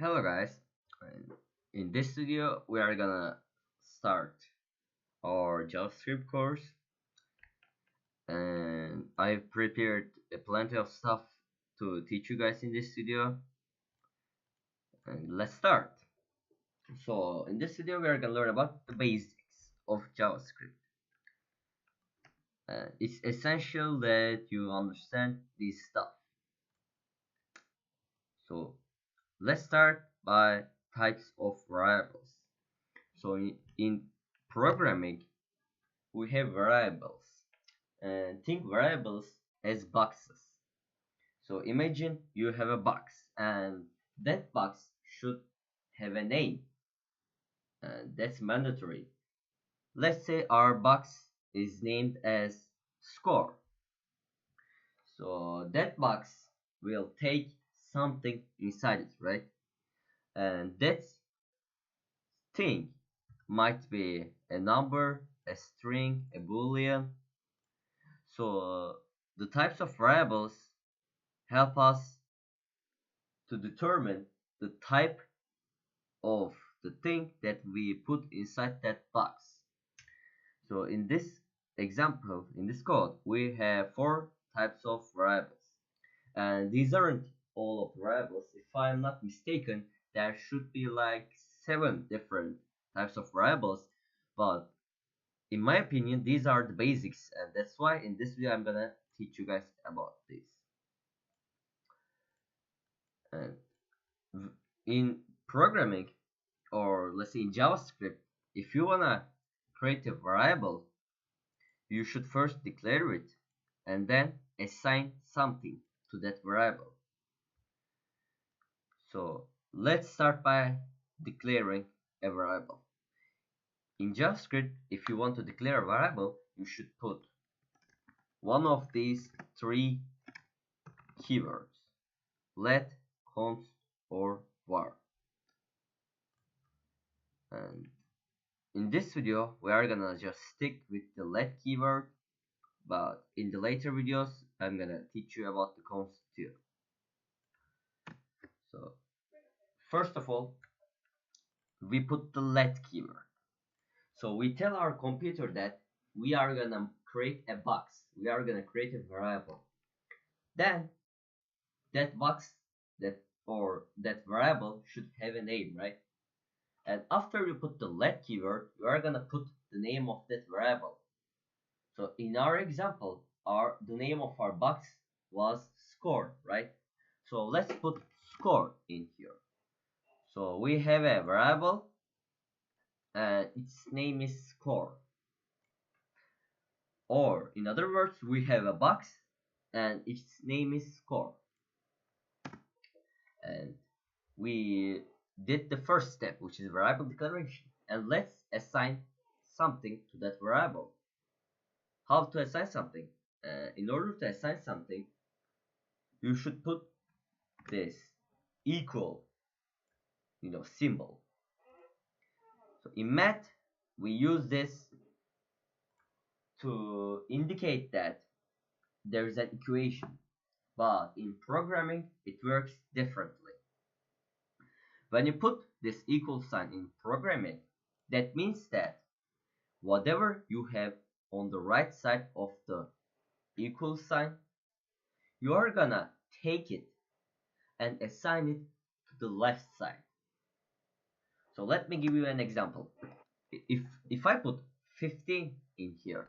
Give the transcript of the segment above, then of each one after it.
Hello guys, and in this video we are gonna start our JavaScript course, and I've prepared plenty of stuff to teach you guys in this video, and let's start. So in this video we are gonna learn about the basics of JavaScript. It's essential that you understand this stuff. So let's start by types of variables. So in programming we have variables, and think variables as boxes. So imagine you have a box, and that box should have a name, and that's mandatory. Let's say our box is named as score. So that box will take something inside it, right? And that thing might be a number, a string, a boolean. So the types of variables help us to determine the type of the thing that we put inside that box. So in this example, in this code, we have four types of variables. And these aren't all of the variables. If I'm not mistaken, there should be like 7 different types of variables. But in my opinion, these are the basics. And that's why in this video, I'm gonna teach you guys about this. And in programming, or let's say in JavaScript, if you wanna create a variable, you should first declare it and then assign something to that variable. So let's start by declaring a variable. In JavaScript, if you want to declare a variable, you should put one of these three keywords: let, const, or var. And in this video, we are gonna just stick with the let keyword, but in the later videos, I'm gonna teach you about the const too. So first of all, we put the let keyword. So we tell our computer that we are gonna create a box. We are gonna create a variable. Then that box that variable should have a name, right? And after you put the let keyword, you are gonna put the name of that variable. So in our example, the name of our box was score, right? So let's put score in here. So we have a variable and its name is score. Or in other words, we have a box and its name is score. And we did the first step, which is variable declaration. And let's assign something to that variable. How to assign something? In order to assign something, you should put this equal, symbol. So in math, we use this to indicate that there is an equation, but in programming, it works differently. When you put this equal sign in programming, that means that whatever you have on the right side of the equal sign, you are gonna take it and assign it to the left side. So let me give you an example. If I put 15 in here,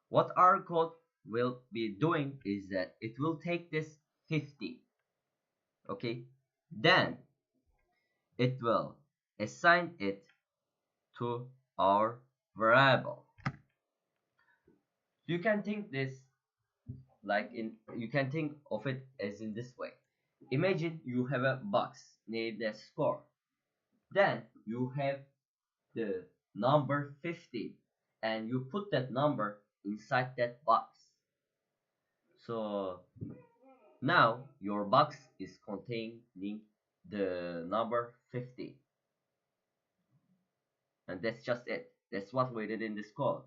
what our code will be doing is that it will take this 50, okay? Then it will assign it to our variable. You can think this you can think of it as in this way. Imagine you have a box named as score. Then you have the number 50 and you put that number inside that box. So now your box is containing the number 50. And that's just it. That's what we did in this code.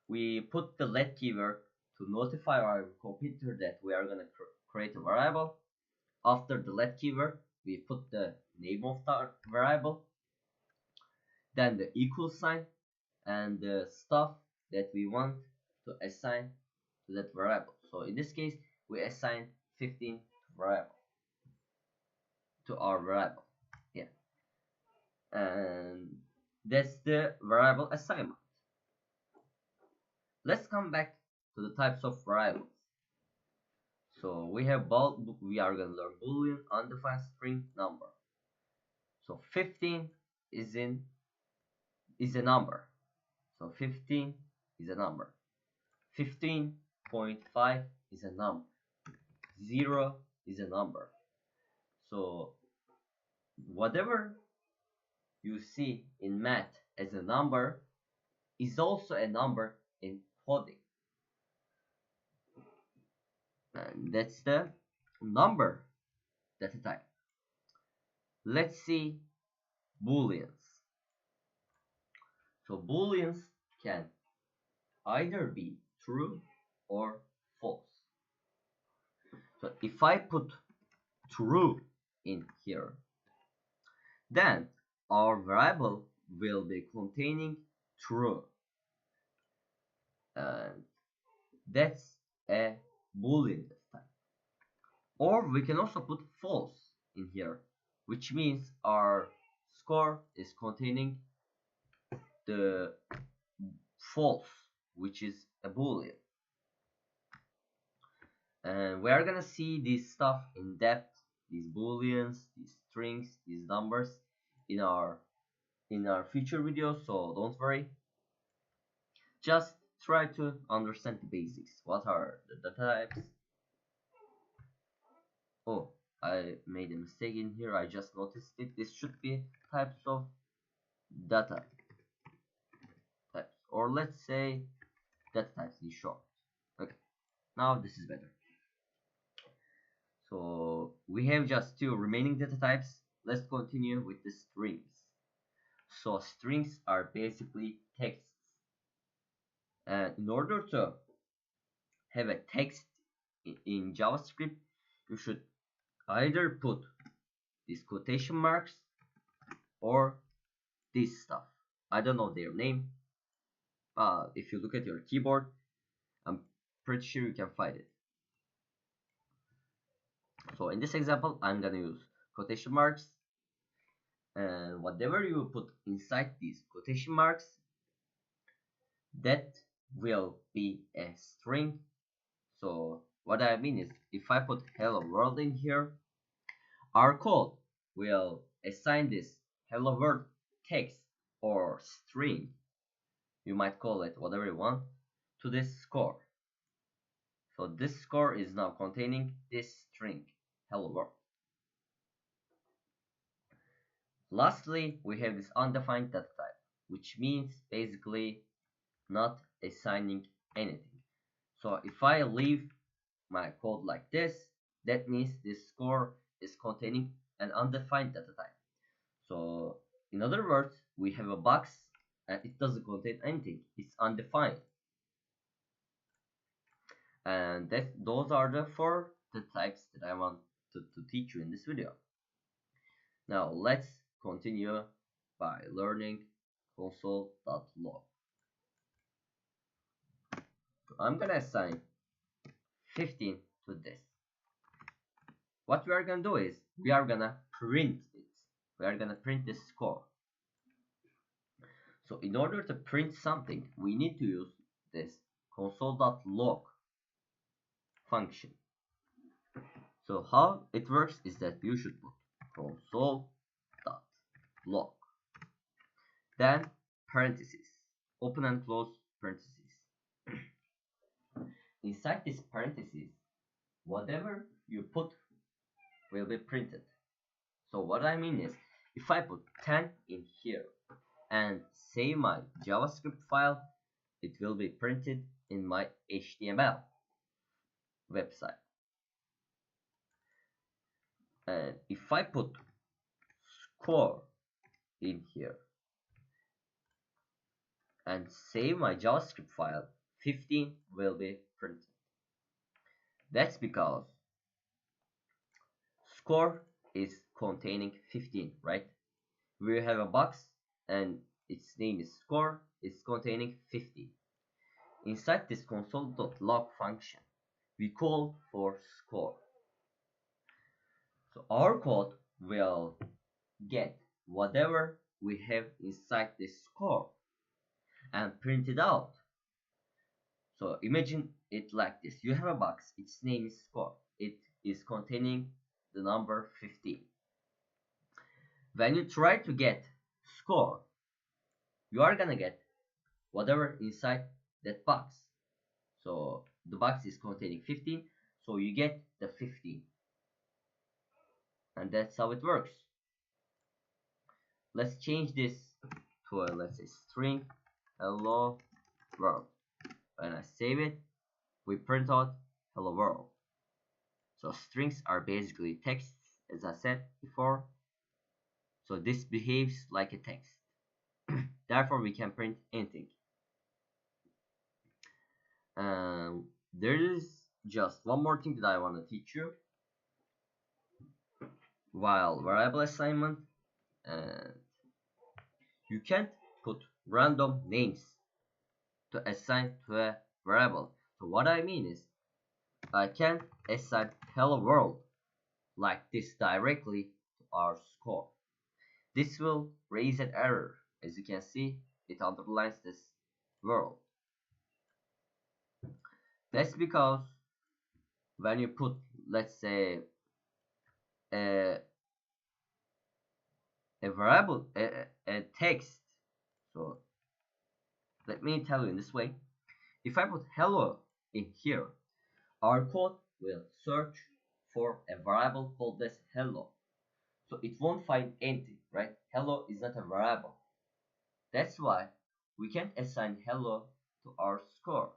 We put the let keyword to notify our computer that we are going to create a variable. After the let keyword, we put the name of the variable, then the equal sign, and the stuff that we want to assign to that variable. So in this case, we assign 15 variable to our variable. Yeah, and that's the variable assignment. Let's come back to the types of variables. So we have we are going to learn boolean, undefined string, number. So 15 is a number. So 15 is a number. 15.5 is a number. 0 is a number. So whatever you see in math as a number is also a number in coding. And that's the number data type. Let's see booleans. So booleans can either be true or false. So if I put true in here, then our variable will be containing true, and that's a boolean type. Or we can also put false in here, which means our score is containing the false, which is a boolean. And we are gonna see this stuff in depth, these booleans, these strings, these numbers in our future videos, so don't worry. Just try to understand the basics. What are the data types? Oh, I made a mistake in here. I just noticed it. This should be types of data types, or let's say data types in short. Okay, now this is better. So we have just two remaining data types. Let's continue with the strings. So strings are basically texts. And in order to have a text in JavaScript, you should either put these quotation marks or this stuff. I don't know their name. If you look at your keyboard, I'm pretty sure you can find it. So in this example, I'm gonna use quotation marks, and whatever you put inside these quotation marks, that will be a string. So what I mean is, if I put hello world in here, our code will assign this hello world text or string, you might call it whatever you want, to this score. So this score is now containing this string hello world. Lastly, we have this undefined data type, which means basically not assigning anything. So if I leave my code like this, that means this score is containing an undefined data type. So in other words, we have a box and it doesn't contain anything. It's undefined. And those are the four data types that I want to teach you in this video. Now let's continue by learning console.log. I'm gonna assign 15 to this. What we are gonna do is we are gonna print it. We are gonna print the score. So in order to print something, we need to use this console.log function. So how it works is that you should put console.log, then parentheses, open and close parentheses. Inside this parentheses, whatever you put will be printed. So what I mean is, if I put 10 in here and save my JavaScript file, it will be printed in my HTML website. And if I put score in here and save my JavaScript file, 15 will be printed. That's because score is containing 15, right? We have a box and its name is score, it's containing 15. Inside this console.log function, we call for score. So our code will get whatever we have inside this score and print it out. So imagine it like this. You have a box, its name is score. It is containing the number 15. When you try to get score, you are gonna get whatever inside that box. So the box is containing 15, so you get the 15. And that's how it works. Let's change this to a, let's say, string hello world. When I save it, we print out hello world. So strings are basically texts, as I said before. So this behaves like a text. Therefore, we can print anything. There is just one more thing that I want to teach you. While variable assignment, and you can't put random names to assign to a variable. So what I mean is, I can't assign hello world like this directly to our score. This will raise an error. As you can see, it underlines this world. That's because when you put, let's say, a variable, a text. So let me tell you in this way. If I put hello in here, our code will search for a variable called as hello. So it won't find anything, right? Hello is not a variable. That's why we can't assign hello to our score.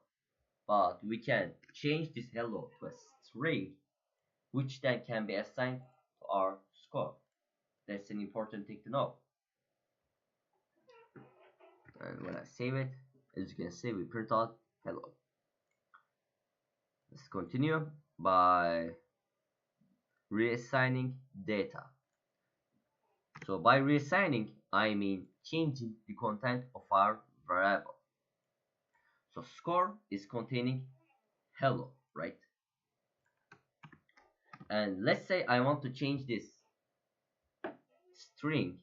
But we can change this hello to a string, which then can be assigned to our score. That's an important thing to know. And when I save it, as you can see, we print out hello. Let's continue by reassigning data. So by reassigning, I mean changing the content of our variable. So score is containing hello, right? And let's say I want to change this string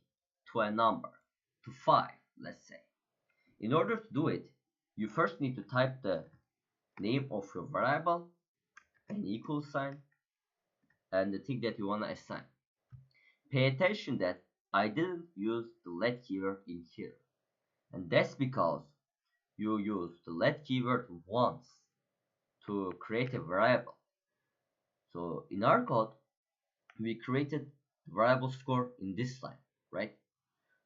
to a number, to 5, let's say. In order to do it, you first need to type the name of your variable, an equal sign, and the thing that you want to assign. Pay attention that I didn't use the let keyword in here. And that's because you use the let keyword once to create a variable. So in our code, we created the variable score in this line, right?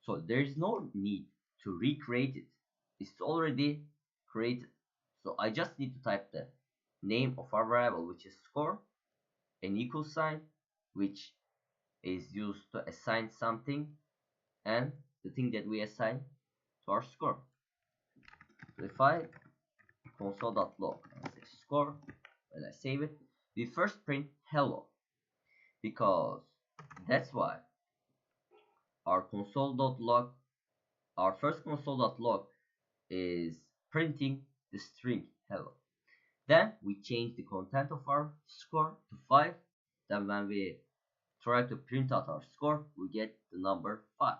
So there is no need to recreate it. It's already created. So I just need to type the name of our variable, which is score, an equal sign, which is used to assign something, and the thing that we assign to our score. So if I console.log and say score, when I save it, we first print hello, because that's why our console.log, our first console.log is printing the string hello. Then we change the content of our score to 5. Then when we try to print out our score, we get the number 5.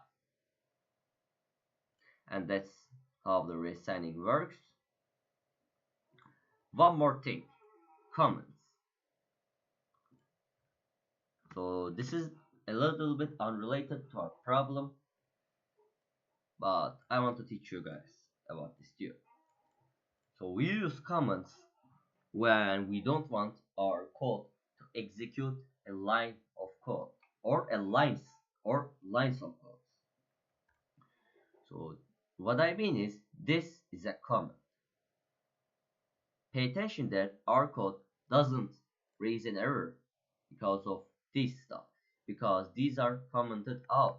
And that's how the reassigning works. One more thing, comments. So this is a little bit unrelated to our problem, but I want to teach you guys about this too. So we use comments when we don't want our code to execute a line of code or lines of code. So what I mean is, this is a comment. Pay attention that our code doesn't raise an error because of this stuff, because these are commented out.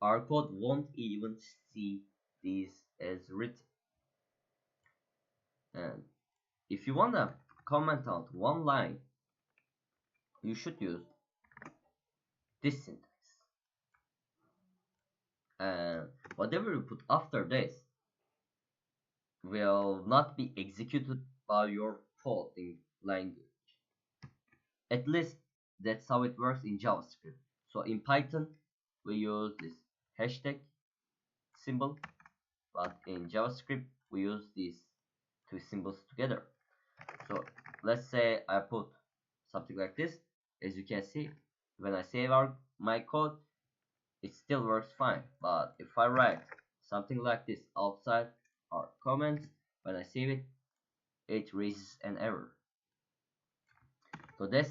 Our code won't even see these as written. And if you wanna comment out one line, you should use this syntax. And whatever you put after this will not be executed by your coding language. At least that's how it works in JavaScript. So in Python, we use this hashtag symbol, but in JavaScript, we use these two symbols together. So let's say I put something like this. As you can see, when I save my code, it still works fine. But if I write something like this outside our comments, when I save it, it raises an error. So that's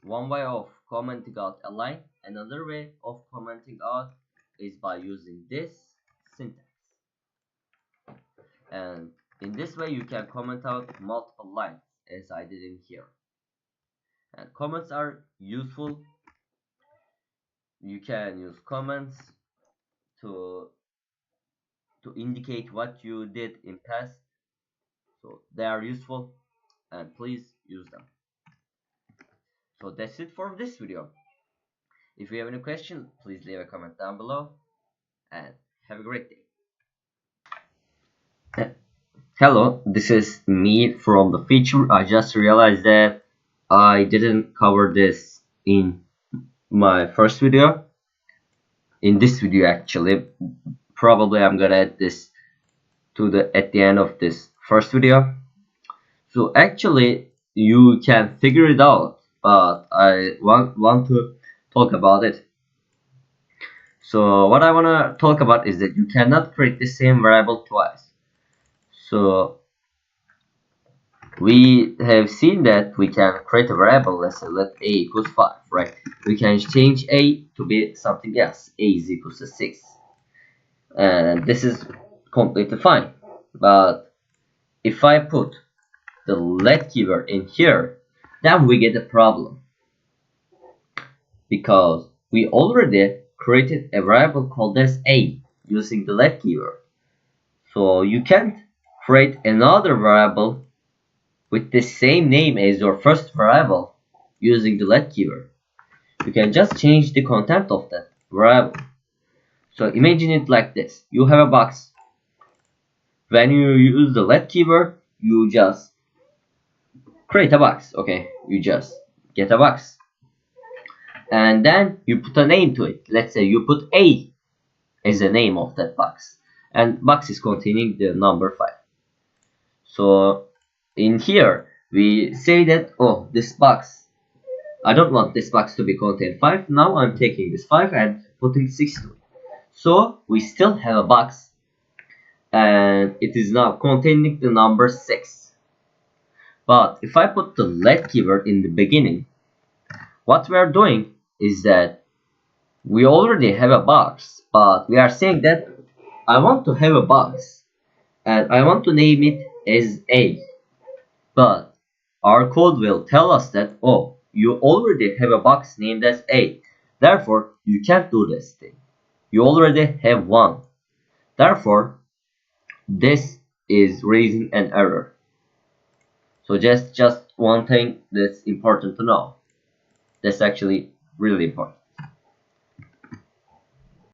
one way of commenting out a line. Another way of commenting out is by using this syntax. And in this way you can comment out multiple lines as I did in here. And comments are useful. You can use comments to indicate what you did in past. So they are useful and please use them. So that's it for this video. If you have any question, please leave a comment down below and have a great day. Hello, this is me from the feature. I just realized that I didn't cover this in my first video. In this video actually, probably I'm gonna add this to at the end of this first video. So actually you can figure it out, but I want to talk about it. So what I want to talk about is that you cannot create the same variable twice. So we have seen that we can create a variable. Let's say let a equals 5, right? We can change a to be something else. A is equals to 6, and this is completely fine. But if I put the let keyword in here, then we get a problem, because we already created a variable called as a using the let keyword. So you can't create another variable with the same name as your first variable using the let keyword. You can just change the content of that variable. So imagine it like this. You have a box. When you use the let keyword, you just create a box. Okay, you just get a box. And then you put a name to it. Let's say you put A as the name of that box. And box is containing the number 5. So in here, we say that, oh, this box, I don't want this box to be contain 5. Now I'm taking this 5 and putting 6 to it. So we still have a box, and it is now containing the number 6. But if I put the let keyword in the beginning, what we are doing is that we already have a box, but we are saying that I want to have a box and I want to name it as A. But our code will tell us that, oh, you already have a box named as A. Therefore, you can't do this thing. You already have one. Therefore, this is raising an error. So just one thing that's important to know. That's actually really important.